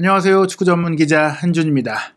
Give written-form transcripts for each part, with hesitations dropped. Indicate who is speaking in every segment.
Speaker 1: 안녕하세요. 축구 전문 기자 한준입니다.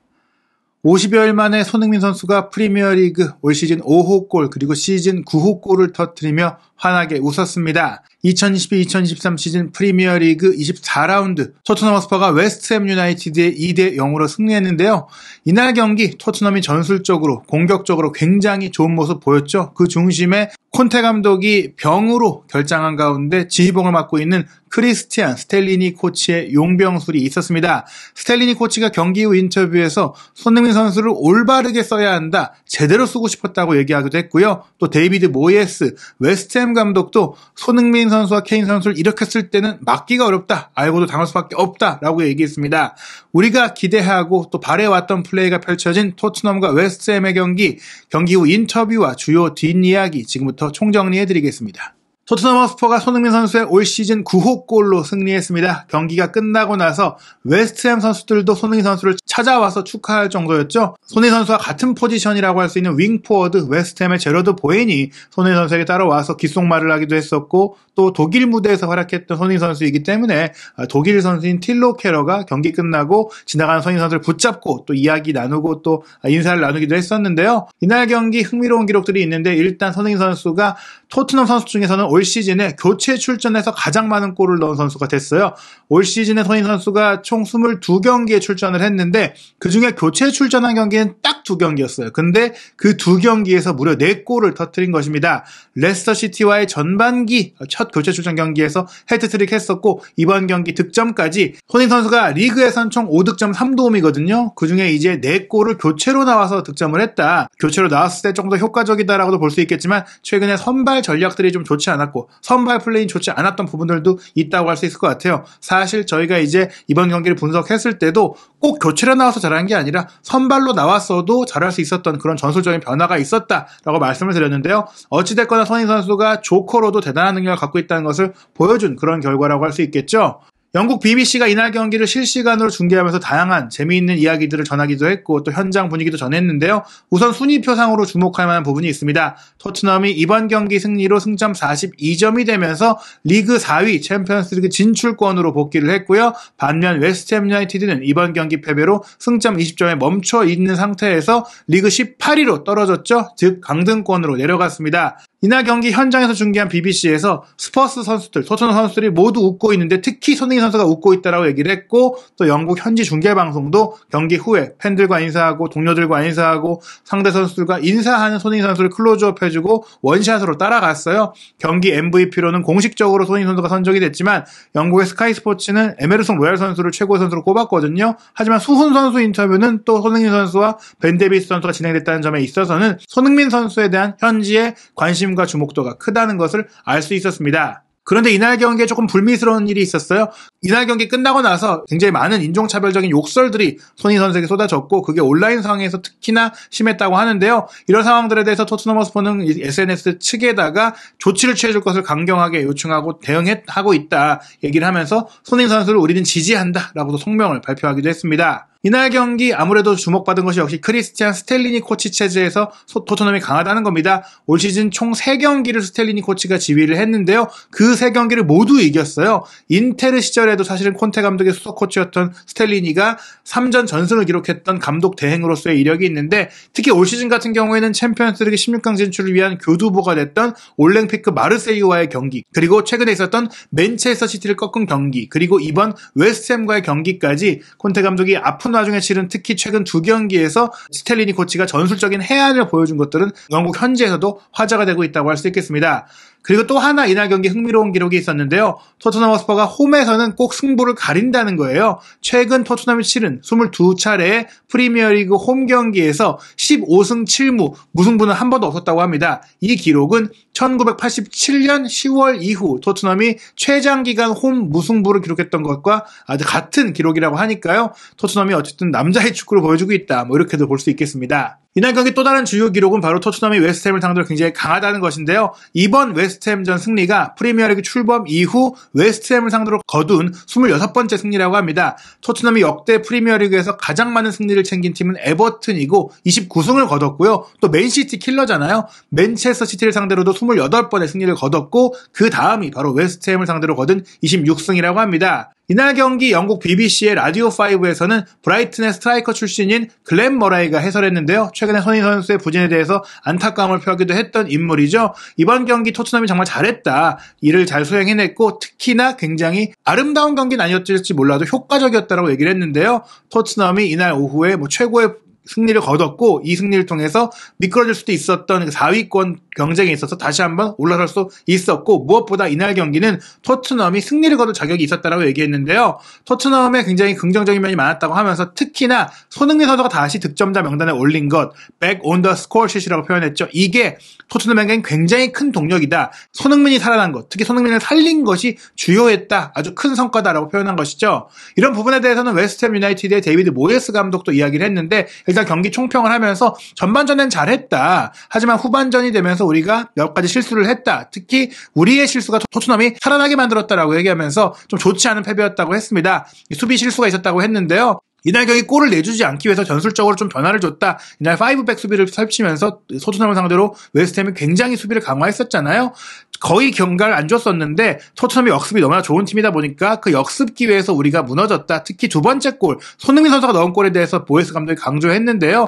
Speaker 1: 50여일 만에 손흥민 선수가 프리미어리그 올 시즌 5호 골 그리고 시즌 9호 골을 터뜨리며 환하게 웃었습니다. 2022-2023 시즌 프리미어리그 24라운드 토트넘 허스퍼가 웨스트햄 유나이티드에 2대 0으로 승리했는데요. 이날 경기 토트넘이 전술적으로 공격적으로 굉장히 좋은 모습 보였죠. 그 중심에 콘테 감독이 병으로 결장한 가운데 지휘봉을 맡고 있는 크리스티안 스텔리니 코치의 용병술이 있었습니다. 스텔리니 코치가 경기 후 인터뷰에서 손흥민 선수를 올바르게 써야 한다, 제대로 쓰고 싶었다고 얘기하기도 했고요. 또 데이비드 모예스 웨스트햄 감독도 손흥민 선수와 케인 선수를 이렇게 쓸 때는 막기가 어렵다, 알고도 당할 수밖에 없다라고 얘기했습니다. 우리가 기대하고 또 바래왔던 플레이가 펼쳐진 토트넘과 웨스트햄의 경기 후 인터뷰와 주요 뒷이야기 지금부터 총정리해드리겠습니다. 토트넘 허스퍼가 손흥민 선수의 올 시즌 9호 골로 승리했습니다. 경기가 끝나고 나서 웨스트햄 선수들도 손흥민 선수를 찾아와서 축하할 정도였죠. 손흥민 선수와 같은 포지션이라고 할 수 있는 윙포워드 웨스트햄의 제러드 보웬이 손흥민 선수에게 따라와서 귓속말을 하기도 했었고, 또 독일 무대에서 활약했던 손흥민 선수이기 때문에 독일 선수인 틸로 케러가 경기 끝나고 지나가는 손흥민 선수를 붙잡고 또 이야기 나누고 또 인사를 나누기도 했었는데요. 이날 경기 흥미로운 기록들이 있는데, 일단 손흥민 선수가 토트넘 선수 중에서는 올 시즌에 교체 출전해서 가장 많은 골을 넣은 선수가 됐어요. 올 시즌에 손흥민 선수가 총 22경기에 출전을 했는데 그중에 교체 출전한 경기는 딱 2경기였어요. 근데 그 2경기에서 무려 4골을 터뜨린 것입니다. 레스터시티와의 전반기 첫 교체 출전 경기에서 해트트릭 했었고, 이번 경기 득점까지 손흥민 선수가 리그에선 총 5득점 3도움이거든요. 그중에 이제 4골을 교체로 나와서 득점을 했다. 교체로 나왔을 때 좀 더 효과적이다라고도 볼 수 있겠지만, 최근에 선발 전략들이 좀 좋지 않았고 선발 플레이는 좋지 않았던 부분들도 있다고 할 수 있을 것 같아요. 사실 저희가 이제 이번 경기를 분석했을 때도 꼭 교체로 나와서 잘한 게 아니라 선발로 나왔어도 잘할 수 있었던 그런 전술적인 변화가 있었다라고 말씀을 드렸는데요. 어찌됐거나 손흥민 선수가 조커로도 대단한 능력을 갖고 있다는 것을 보여준 그런 결과라고 할 수 있겠죠. 영국 BBC가 이날 경기를 실시간으로 중계하면서 다양한 재미있는 이야기들을 전하기도 했고 또 현장 분위기도 전했는데요. 우선 순위표상으로 주목할 만한 부분이 있습니다. 토트넘이 이번 경기 승리로 승점 42점이 되면서 리그 4위 챔피언스리그 진출권으로 복귀를 했고요. 반면 웨스트햄 유나이티드는 이번 경기 패배로 승점 20점에 멈춰 있는 상태에서 리그 18위로 떨어졌죠. 즉 강등권으로 내려갔습니다. 이날 경기 현장에서 중계한 BBC에서 스퍼스 선수들, 토트넘 선수들이 모두 웃고 있는데 특히 손흥민 선수가 웃고 있다라고 얘기를 했고, 또 영국 현지 중계방송도 경기 후에 팬들과 인사하고 동료들과 인사하고 상대 선수들과 인사하는 손흥민 선수를 클로즈업 해주고 원샷으로 따라갔어요. 경기 MVP로는 공식적으로 손흥민 선수가 선정이 됐지만 영국의 스카이 스포츠는 에메르송 로얄 선수를 최고의 선수로 꼽았거든요. 하지만 수훈 선수 인터뷰는 또 손흥민 선수와 벤 데비스 선수가 진행됐다는 점에 있어서는 손흥민 선수에 대한 현지의 관심과 주목도가 크다는 것을 알 수 있었습니다. 그런데 이날 경기에 조금 불미스러운 일이 있었어요. 이날 경기 끝나고 나서 굉장히 많은 인종차별적인 욕설들이 손흥민 선수에게 쏟아졌고, 그게 온라인상에서 특히나 심했다고 하는데요. 이런 상황들에 대해서 토트넘 허스퍼는 SNS 측에다가 조치를 취해줄 것을 강경하게 요청하고 대응하고 있다 얘기를 하면서 손흥민 선수를 우리는 지지한다 라고도 성명을 발표하기도 했습니다. 이날 경기 아무래도 주목받은 것이 역시 크리스티안 스텔리니 코치 체제에서 토트넘이 강하다는 겁니다. 올 시즌 총 3경기를 스텔리니 코치가 지휘를 했는데요. 그 3경기를 모두 이겼어요. 인테르 시절에도 사실은 콘테 감독의 수석 코치였던 스텔리니가 3전 전승을 기록했던 감독 대행으로서의 이력이 있는데, 특히 올 시즌 같은 경우에는 챔피언스리그 16강 진출을 위한 교두보가 됐던 올랭피크 마르세유와의 경기, 그리고 최근에 있었던 맨체스터 시티를 꺾은 경기, 그리고 이번 웨스트햄과의 경기까지 콘테 감독이 아픈 와중에 치른 특히 최근 2경기에서 스텔리니 코치가 전술적인 해안을 보여준 것들은 영국 현지에서도 화제가 되고 있다고 할 수 있겠습니다. 그리고 또 하나 이날 경기 흥미로운 기록이 있었는데요. 토트넘 허스퍼가 홈에서는 꼭 승부를 가린다는 거예요. 최근 토트넘이 치른 22차례의 프리미어리그 홈 경기에서 15승 7무, 무승부는 한 번도 없었다고 합니다. 이 기록은 1987년 10월 이후 토트넘이 최장기간 홈 무승부를 기록했던 것과 아주 같은 기록이라고 하니까요. 토트넘이 어쨌든 남자의 축구를 보여주고 있다, 이렇게도 볼 수 있겠습니다. 이날 경기 또 다른 주요 기록은 바로 토트넘이 웨스트햄을 상대로 굉장히 강하다는 것인데요. 이번 웨스트햄전 승리가 프리미어리그 출범 이후 웨스트햄을 상대로 거둔 26번째 승리라고 합니다. 토트넘이 역대 프리미어리그에서 가장 많은 승리를 챙긴 팀은 에버튼이고 29승을 거뒀고요. 또 맨시티 킬러잖아요. 맨체스터 시티를 상대로도 28번의 승리를 거뒀고 그 다음이 바로 웨스트햄을 상대로 거둔 26승이라고 합니다. 이날 경기 영국 BBC의 라디오 5에서는 브라이튼의 스트라이커 출신인 글렌 머라이가 해설했는데요. 최근에 손흥민 선수의 부진에 대해서 안타까움을 표하기도 했던 인물이죠. 이번 경기 토트넘이 정말 잘했다. 이를 잘 수행해냈고 특히나 굉장히 아름다운 경기는 아니었을지 몰라도 효과적이었다고 얘기를 했는데요. 토트넘이 이날 오후에 최고의 승리를 거뒀고 이 승리를 통해서 미끄러질 수도 있었던 4위권 경쟁에 있어서 다시 한번 올라설 수 있었고 무엇보다 이날 경기는 토트넘이 승리를 거둘 자격이 있었다고 얘기했는데요. 토트넘에 굉장히 긍정적인 면이 많았다고 하면서 특히나 손흥민 선수가 다시 득점자 명단에 올린 것 back on the score sheet이라고 표현했죠. 이게 토트넘에겐 굉장히 큰 동력이다. 손흥민이 살아난 것, 특히 손흥민을 살린 것이 주요했다. 아주 큰 성과다라고 표현한 것이죠. 이런 부분에 대해서는 웨스트햄 유나이티드의 데이비드 모예스 감독도 이야기를 했는데 일단 경기 총평을 하면서 전반전엔 잘했다. 하지만 후반전이 되면서 우리가 몇 가지 실수를 했다. 특히 우리의 실수가 토트넘이 살아나게 만들었다라고 얘기하면서 좀 좋지 않은 패배였다고 했습니다. 수비 실수가 있었다고 했는데요. 이날 경기 골을 내주지 않기 위해서 전술적으로 좀 변화를 줬다. 이날 5백 수비를 펼치면서 토트넘을 상대로 웨스트햄이 굉장히 수비를 강화했었잖아요. 거의 경과를 안 줬었는데 토트넘이 역습이 너무나 좋은 팀이다 보니까 그 역습 기회에서 우리가 무너졌다. 특히 두 번째 골, 손흥민 선수가 넣은 골에 대해서 모예스 감독이 강조했는데요.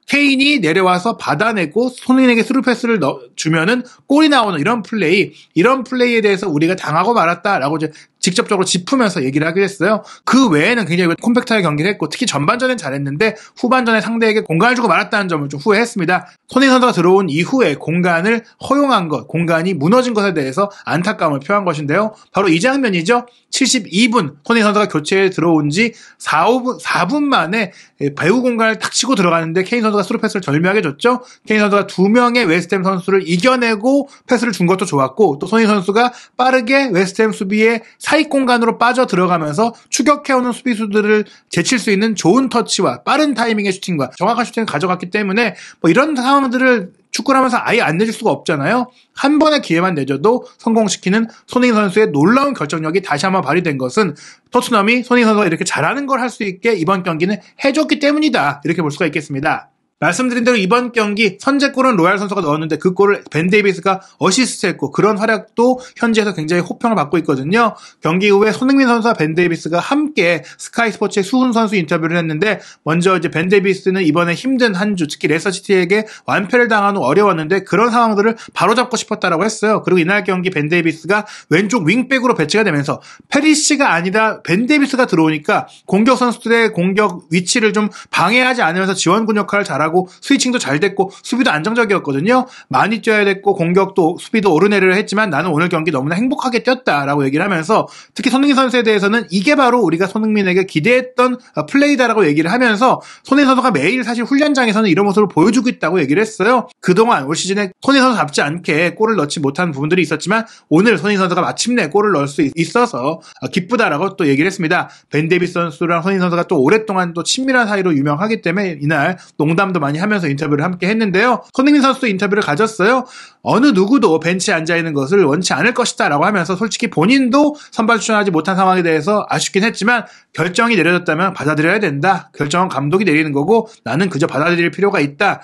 Speaker 1: 케인이 내려와서 받아내고 손흥민에게 스루 패스를 주면은 골이 나오는 이런 플레이에 대해서 우리가 당하고 말았다라고 이제 직접적으로 짚으면서 얘기를 하기로 했어요. 그 외에는 굉장히 콤팩트하게 경기를 했고 특히 전반전엔 잘했는데 후반전에 상대에게 공간을 주고 말았다는 점을 좀 후회했습니다. 손흥민 선수가 들어온 이후에 공간을 허용한 것, 공간이 무너진 것에 대해서 안타까움을 표한 것인데요. 바로 이 장면이죠. 72분 손흥민 선수가 교체에 들어온 지 4분 만에 배후 공간을 탁 치고 들어가는데 케인 선수가 스루 패스를 절묘하게 줬죠. 케인 선수가 2명의 웨스트햄 선수를 이겨내고 패스를 준 것도 좋았고 또 손흥민 선수가 빠르게 웨스트햄 수비에 사익 공간으로 빠져 들어가면서 추격해오는 수비수들을 제칠 수 있는 좋은 터치와 빠른 타이밍의 슈팅과 정확한 슈팅을 가져갔기 때문에 이런 상황들을 축구를 하면서 아예 안 내줄 수가 없잖아요. 한 번의 기회만 내줘도 성공시키는 손흥민 선수의 놀라운 결정력이 다시 한번 발휘된 것은 토트넘이 손흥민 선수가 이렇게 잘하는 걸 할 수 있게 이번 경기는 해줬기 때문이다. 이렇게 볼 수가 있겠습니다. 말씀드린 대로 이번 경기 선제골은 로얄 선수가 넣었는데 그 골을 벤 데이비스가 어시스트했고 그런 활약도 현지에서 굉장히 호평을 받고 있거든요. 경기 후에 손흥민 선수와 벤 데이비스가 함께 스카이 스포츠의 수훈 선수 인터뷰를 했는데 먼저 이제 벤 데이비스는 이번에 힘든 한 주 특히 레스터시티에게 완패를 당한 후 어려웠는데 그런 상황들을 바로잡고 싶었다라고 했어요. 그리고 이날 경기 벤 데이비스가 왼쪽 윙백으로 배치가 되면서 페리시가 아니라 벤 데이비스가 들어오니까 공격 선수들의 공격 위치를 좀 방해하지 않으면서 지원군 역할을 잘하고 스위칭도 잘 됐고 수비도 안정적이었거든요. 많이 뛰어야 됐고 공격도 수비도 오르내리를 했지만 나는 오늘 경기 너무나 행복하게 뛰었다라고 얘기를 하면서 특히 손흥민 선수에 대해서는 이게 바로 우리가 손흥민에게 기대했던 플레이다라고 얘기를 하면서 손흥민 선수가 매일 사실 훈련장에서는 이런 모습을 보여주고 있다고 얘기를 했어요. 그동안 올 시즌에 손흥민 선수답지 않게 골을 넣지 못한 부분들이 있었지만 오늘 손흥민 선수가 마침내 골을 넣을 수 있어서 기쁘다라고 또 얘기를 했습니다. 벤 데이비스 선수랑 손흥민 선수가 또 오랫동안 또 친밀한 사이로 유명하기 때문에 이날 농담도 많이 하면서 인터뷰를 함께 했는데요. 손흥민 선수도 인터뷰를 가졌어요. 어느 누구도 벤치에 앉아있는 것을 원치 않을 것이다 라고 하면서 솔직히 본인도 선발 출전하지 못한 상황에 대해서 아쉽긴 했지만 결정이 내려졌다면 받아들여야 된다. 결정은 감독이 내리는 거고 나는 그저 받아들일 필요가 있다.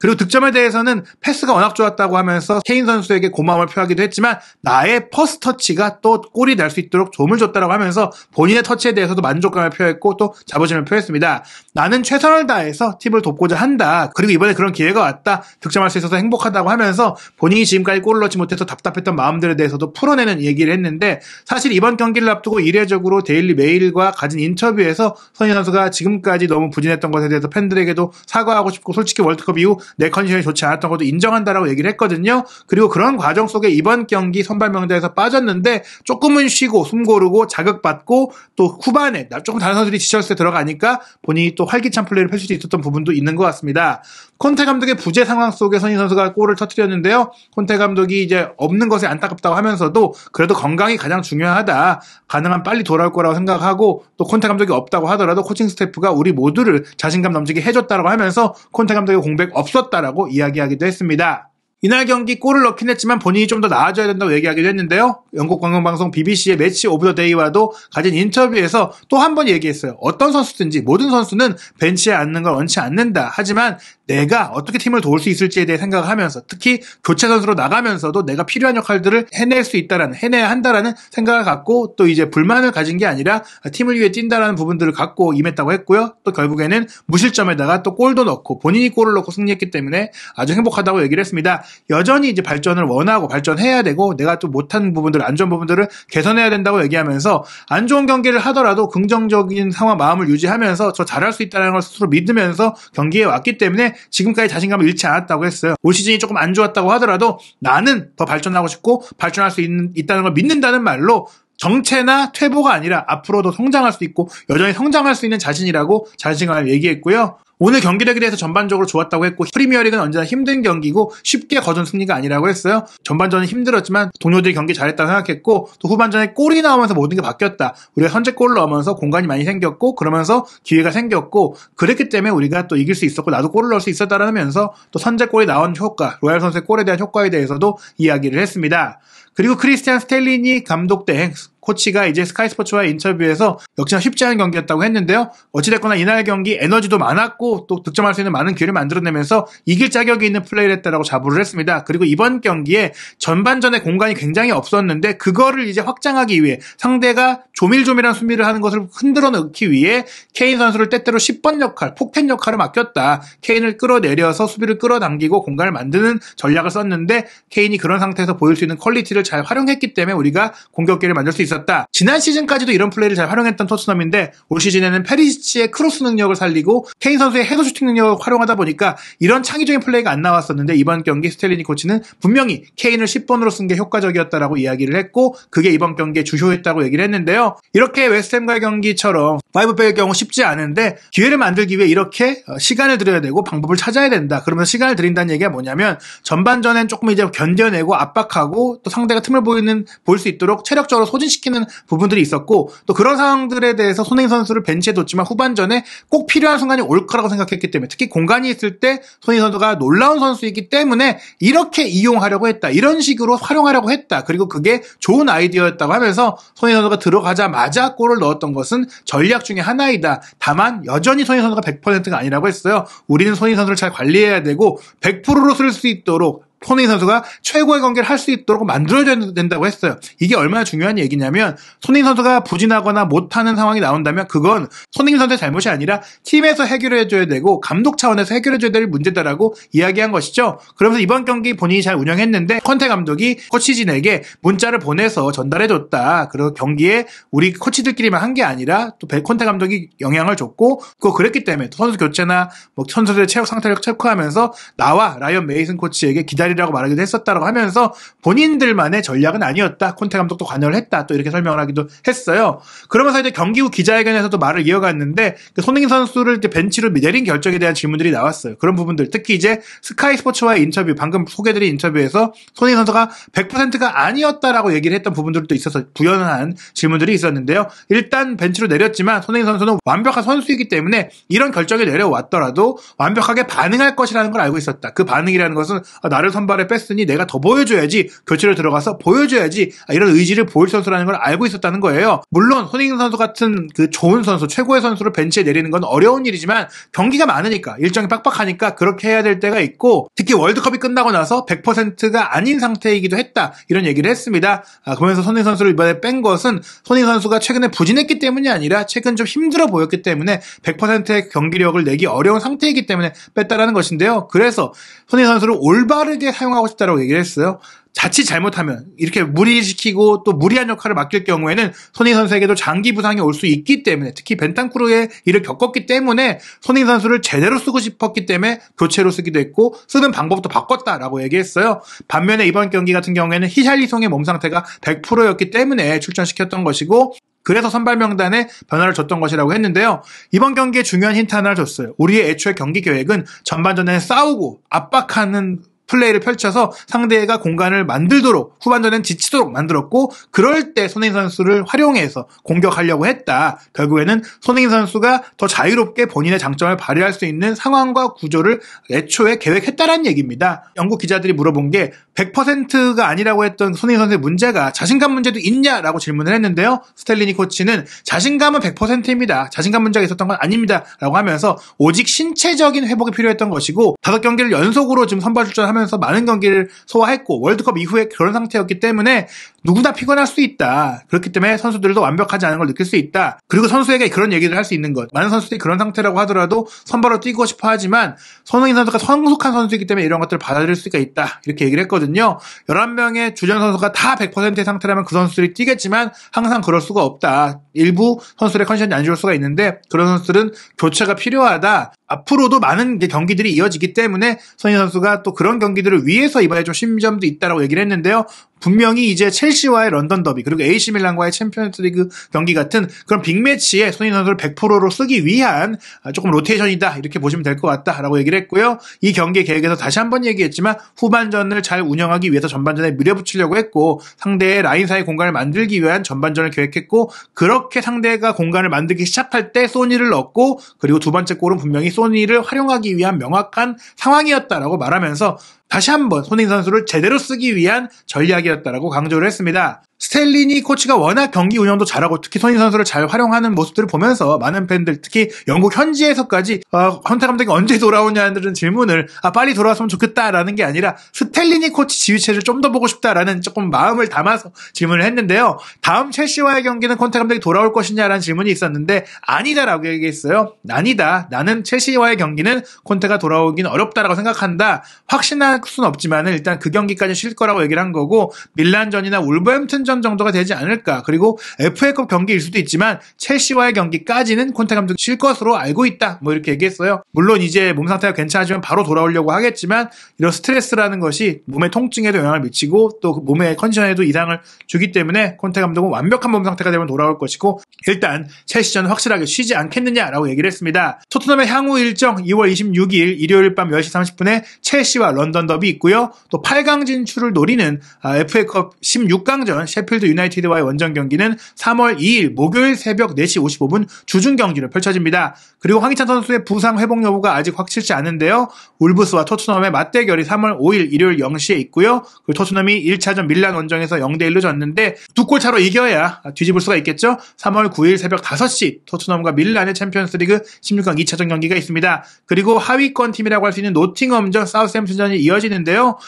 Speaker 1: 그리고 득점에 대해서는 패스가 워낙 좋았다고 하면서 케인 선수에게 고마움을 표하기도 했지만 나의 퍼스트 터치가 또 골이 날 수 있도록 도움을 줬다고 하면서 본인의 터치에 대해서도 만족감을 표했고 또 자부심을 표했습니다. 나는 최선을 다해서 팀을 돕고자 한다. 그리고 이번에 그런 기회가 왔다. 득점할 수 있어서 행복하다고 하면서 본인이 지금까지 골을 넣지 못해서 답답했던 마음들에 대해서도 풀어내는 얘기를 했는데 사실 이번 경기를 앞두고 이례적으로 데일리 메일과 가진 인터뷰에서 손흥민 선수가 지금까지 너무 부진했던 것에 대해서 팬들에게도 사과하고 싶고 솔직히 월드컵 이후 내 컨디션이 좋지 않았던 것도 인정한다라고 얘기를 했거든요. 그리고 그런 과정 속에 이번 경기 선발 명단에서 빠졌는데 조금은 쉬고 숨 고르고 자극받고 또 후반에 조금 다른 선수들이 지쳤을 때 들어가니까 본인이 또 활기찬 플레이를 펼칠 수 있었던 부분도 있는 것 같습니다. 콘테 감독의 부재 상황 속에 손흥민 선수가 골을 터뜨렸는데요. 콘테 감독이 이제 없는 것에 안타깝다고 하면서도 그래도 건강이 가장 중요하다. 가능한 빨리 돌아올 거라고 생각하고 또 콘테 감독이 없다고 하더라도 코칭 스태프가 우리 모두를 자신감 넘치게 해줬다라고 하면서 콘테 감독의 공백 없었다라고 이야기하기도 했습니다. 이날 경기 골을 넣긴 했지만 본인이 좀 더 나아져야 된다고 얘기하기도 했는데요. 영국 관광방송 BBC의 매치 오브 더 데이와도 가진 인터뷰에서 또 한 번 얘기했어요. 어떤 선수든지 모든 선수는 벤치에 앉는 걸 원치 않는다. 하지만 내가 어떻게 팀을 도울 수 있을지에 대해 생각을 하면서 특히 교체 선수로 나가면서도 내가 필요한 역할들을 해내야 한다라는 생각을 갖고 또 이제 불만을 가진 게 아니라 팀을 위해 뛴다라는 부분들을 갖고 임했다고 했고요. 또 결국에는 무실점에다가 또 골도 넣고 본인이 골을 넣고 승리했기 때문에 아주 행복하다고 얘기를 했습니다. 여전히 이제 발전을 원하고 발전해야 되고 내가 또 못한 부분들, 안 좋은 부분들을 개선해야 된다고 얘기하면서 안 좋은 경기를 하더라도 긍정적인 상황, 마음을 유지하면서 저 잘할 수 있다는 걸 스스로 믿으면서 경기에 왔기 때문에 지금까지 자신감을 잃지 않았다고 했어요. 올 시즌이 조금 안 좋았다고 하더라도 나는 더 발전하고 싶고 발전할 수 있다는 걸 믿는다는 말로 정체나 퇴보가 아니라 앞으로도 성장할 수 있고 여전히 성장할 수 있는 자신이라고 자신감을 얘기했고요. 오늘 경기력에 대해서 전반적으로 좋았다고 했고 프리미어리그는 언제나 힘든 경기고 쉽게 거둔 승리가 아니라고 했어요. 전반전은 힘들었지만 동료들이 경기 잘했다고 생각했고 또 후반전에 골이 나오면서 모든 게 바뀌었다. 우리가 선제골을 넣으면서 공간이 많이 생겼고 그러면서 기회가 생겼고 그랬기 때문에 우리가 또 이길 수 있었고 나도 골을 넣을 수 있었다라면서 또 선제골이 나온 효과, 로얄 선수의 골에 대한 효과에 대해서도 이야기를 했습니다. 그리고 크리스티안 스텔리니 감독 대 코치가 이제 스카이 스포츠와의 인터뷰에서 역시나 쉽지 않은 경기였다고 했는데요. 어찌됐거나 이날 경기 에너지도 많았고 또 득점할 수 있는 많은 기회를 만들어내면서 이길 자격이 있는 플레이를 했다라고 자부를 했습니다. 그리고 이번 경기에 전반전에 공간이 굉장히 없었는데 그거를 이제 확장하기 위해 상대가 조밀조밀한 수비를 하는 것을 흔들어 넣기 위해 케인 선수를 때때로 10번 역할, 폭탄 역할을 맡겼다. 케인을 끌어내려서 수비를 끌어당기고 공간을 만드는 전략을 썼는데 케인이 그런 상태에서 보일 수 있는 퀄리티를 잘 활용했기 때문에 우리가 공격기를 만들 수 있었다. 지난 시즌까지도 이런 플레이를 잘 활용했던 토트넘인데 올 시즌에는 페리시치의 크로스 능력을 살리고 케인 선수의 헤더 슈팅 능력을 활용하다 보니까 이런 창의적인 플레이가 안 나왔었는데 이번 경기 스텔리니 코치는 분명히 케인을 10번으로 쓴 게 효과적이었다라고 이야기를 했고 그게 이번 경기에 주효했다고 얘기를 했는데요. 이렇게 웨스트햄과의 경기처럼 5백의 경우 쉽지 않은데 기회를 만들기 위해 이렇게 시간을 들여야 되고 방법을 찾아야 된다. 그러면서 시간을 들인다는 얘기가 뭐냐면 전반전엔 조금 이제 견뎌내고 압박하고 또 상대가 틈을 보일 수 있도록 체력적으로 소진시키는 부분들이 있었고 또 그런 상황들에 대해서 손흥민 선수를 벤치에 뒀지만 후반전에 꼭 필요한 순간이 올 거라고 생각했기 때문에 특히 공간이 있을 때 손흥민 선수가 놀라운 선수이기 때문에 이렇게 이용하려고 했다. 이런 식으로 활용하려고 했다. 그리고 그게 좋은 아이디어였다고 하면서 손흥민 선수가 들어가자마자 골을 넣었던 것은 전략 중에 하나이다. 다만 여전히 손흥민 선수가 100%가 아니라고 했어요. 우리는 손흥민 선수를 잘 관리해야 되고 100%로 쓸 수 있도록 손흥민 선수가 최고의 경기를 할 수 있도록 만들어줘야 된다고 했어요. 이게 얼마나 중요한 얘기냐면 손흥민 선수가 부진하거나 못하는 상황이 나온다면 그건 손흥민 선수의 잘못이 아니라 팀에서 해결해줘야 되고 감독 차원에서 해결해줘야 될 문제다라고 이야기한 것이죠. 그러면서 이번 경기 본인이 잘 운영했는데 컨테 감독이 코치진에게 문자를 보내서 전달해줬다. 그리고 경기에 우리 코치들끼리만 한 게 아니라 또 컨테 감독이 영향을 줬고 그랬기 때문에 선수 교체나 뭐 선수들의 체력 상태를 체크하면서 나와 라이언 메이슨 코치에게 기다리라고 말하기도 했었다라고 하면서 본인들만의 전략은 아니었다. 콘테 감독도 관여를 했다. 또 이렇게 설명을 하기도 했어요. 그러면서 이제 경기 후 기자회견에서도 말을 이어갔는데 손흥민 선수를 이제 벤치로 내린 결정에 대한 질문들이 나왔어요. 그런 부분들 특히 이제 스카이 스포츠와의 인터뷰 방금 소개드린 인터뷰에서 손흥민 선수가 100%가 아니었다라고 얘기를 했던 부분들도 있어서 부연한 질문들이 있었는데요. 일단 벤치로 내렸지만 손흥민 선수는 완벽한 선수이기 때문에 이런 결정이 내려왔더라도 완벽하게 반응할 것이라는 걸 알고 있었다. 그 반응이라는 것은 나를 선발에 뺐으니 내가 더 보여줘야지 교체로 들어가서 보여줘야지 이런 의지를 보일 선수라는 걸 알고 있었다는 거예요. 물론 손흥민 선수 같은 그 좋은 선수 최고의 선수를 벤치에 내리는 건 어려운 일이지만 경기가 많으니까 일정이 빡빡하니까 그렇게 해야 될 때가 있고 특히 월드컵이 끝나고 나서 100%가 아닌 상태이기도 했다 이런 얘기를 했습니다. 그러면서 손흥민 선수를 이번에 뺀 것은 손흥민 선수가 최근에 부진했기 때문이 아니라 최근 좀 힘들어 보였기 때문에 100%의 경기력을 내기 어려운 상태이기 때문에 뺐다라는 것인데요. 그래서 손흥민 선수를 올바르게 사용하고 싶다라고 얘기를 했어요. 자칫 잘못하면 이렇게 무리시키고 또 무리한 역할을 맡길 경우에는 손흥민 선수에게도 장기 부상이 올 수 있기 때문에 특히 벤탄쿠르의 일을 겪었기 때문에 손흥민 선수를 제대로 쓰고 싶었기 때문에 교체로 쓰기도 했고 쓰는 방법도 바꿨다라고 얘기했어요. 반면에 이번 경기 같은 경우에는 히샬리송의 몸 상태가 100%였기 때문에 출전시켰던 것이고 그래서 선발 명단에 변화를 줬던 것이라고 했는데요. 이번 경기에 중요한 힌트 하나를 줬어요. 우리의 애초에 경기 계획은 전반전에 싸우고 압박하는 플레이를 펼쳐서 상대가 공간을 만들도록 후반전엔 지치도록 만들었고 그럴 때 손흥민 선수를 활용해서 공격하려고 했다. 결국에는 손흥민 선수가 더 자유롭게 본인의 장점을 발휘할 수 있는 상황과 구조를 애초에 계획했다라는 얘기입니다. 영국 기자들이 물어본 게 100%가 아니라고 했던 손흥민 선수의 문제가 자신감 문제도 있냐라고 질문을 했는데요. 스텔리니 코치는 자신감은 100%입니다. 자신감 문제가 있었던 건 아닙니다. 라고 하면서 오직 신체적인 회복이 필요했던 것이고 5경기를 연속으로 지금 선발 출전하면서 많은 경기를 소화했고 월드컵 이후에 그런 상태였기 때문에 누구나 피곤할 수 있다. 그렇기 때문에 선수들도 완벽하지 않은 걸 느낄 수 있다. 그리고 선수에게 그런 얘기를 할 수 있는 것. 많은 선수들이 그런 상태라고 하더라도 선발로 뛰고 싶어 하지만 손흥민 선수가 성숙한 선수이기 때문에 이런 것들을 받아들일 수가 있다. 이렇게 얘기를 했거든요. 11명의 주전 선수가 다 100%의 상태라면 그 선수들이 뛰겠지만 항상 그럴 수가 없다. 일부 선수들의 컨디션이 안 좋을 수가 있는데 그런 선수들은 교체가 필요하다. 앞으로도 많은 경기들이 이어지기 때문에 손흥민 선수가 또 그런 경기들을 위해서 이번에 좀 쉼점도 있다라고 얘기를 했는데요. 분명히 이제 첼시와의 런던 더비 그리고 AC 밀란과의 챔피언스리그 경기 같은 그런 빅매치에 손흥민 선수를 100%로 쓰기 위한 조금 로테이션이다 이렇게 보시면 될 것 같다라고 얘기를 했고요. 이 경기 계획에서 다시 한번 얘기했지만 후반전을 잘 운영하기 위해서 전반전에 밀어붙이려고 했고 상대의 라인 사이 공간을 만들기 위한 전반전을 계획했고 그렇게 상대가 공간을 만들기 시작할 때 소니를 넣었고 그리고 두 번째 골은 분명히 소니를 활용하기 위한 명확한 상황이었다라고 말하면서 다시 한번 손흥민 선수를 제대로 쓰기 위한 전략이었다라고 강조를 했습니다. 스텔리니 코치가 워낙 경기 운영도 잘하고 특히 손흥민 선수를 잘 활용하는 모습들을 보면서 많은 팬들 특히 영국 현지에서까지 컨테 감독이 언제 돌아오냐는 질문을 빨리 돌아왔으면 좋겠다라는 게 아니라 스텔리니 코치 지휘체를 좀 더 보고 싶다라는 조금 마음을 담아서 질문을 했는데요. 다음 첼시와의 경기는 컨테 감독이 돌아올 것이냐라는 질문이 있었는데 아니다라고 얘기했어요. 아니다. 나는 첼시와의 경기는 콘테가 돌아오기는 어렵다라고 생각한다. 확신할 수는 없지만 일단 그 경기까지 쉴 거라고 얘기를 한 거고 밀란전이나 울버햄튼전 정도가 되지 않을까. 그리고 FA컵 경기일 수도 있지만 첼시와의 경기까지는 콘테 감독이 쉴 것으로 알고 있다. 뭐 이렇게 얘기했어요. 물론 이제 몸 상태가 괜찮아지면 바로 돌아오려고 하겠지만 이런 스트레스라는 것이 몸의 통증에도 영향을 미치고 또 몸의 컨디션에도 이상을 주기 때문에 콘테 감독은 완벽한 몸 상태가 되면 돌아올 것이고 일단 첼시전은 확실하게 쉬지 않겠느냐라고 얘기를 했습니다. 토트넘의 향후 일정 2월 26일 일요일 밤 10시 30분에 첼시와 런던 더비 있고요. 또 8강 진출을 노리는 FA컵 16강전 셰필드 유나이티드와의 원정 경기는 3월 2일 목요일 새벽 4시 55분 주중 경기로 펼쳐집니다. 그리고 황희찬 선수의 부상 회복 여부가 아직 확실치 않은데요. 울브스와 토트넘의 맞대결이 3월 5일 일요일 0시에 있고요. 그리고 토트넘이 1차전 밀란 원정에서 0대1로 졌는데 2골 차로 이겨야 뒤집을 수가 있겠죠. 3월 9일 새벽 5시 토트넘과 밀란의 챔피언스리그 16강 2차전 경기가 있습니다. 그리고 하위권 팀이라고 할 수 있는 노팅엄전 사우스햄튼전이 이어지는데요.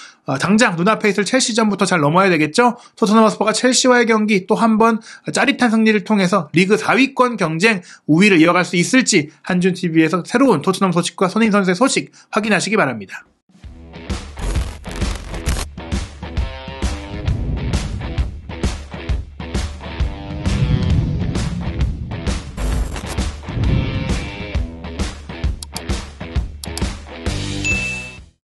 Speaker 1: 당장 눈앞에 있을 첼시전부터 잘 넘어야 되겠죠. 토트넘 허스퍼가 첼시와의 경기 또 한 번 짜릿한 승리를 통해서 리그 4위권 경쟁 우위를 이어갈 수 있을지 한준TV에서 새로운 토트넘 소식과 손흥민 선수의 소식 확인하시기 바랍니다.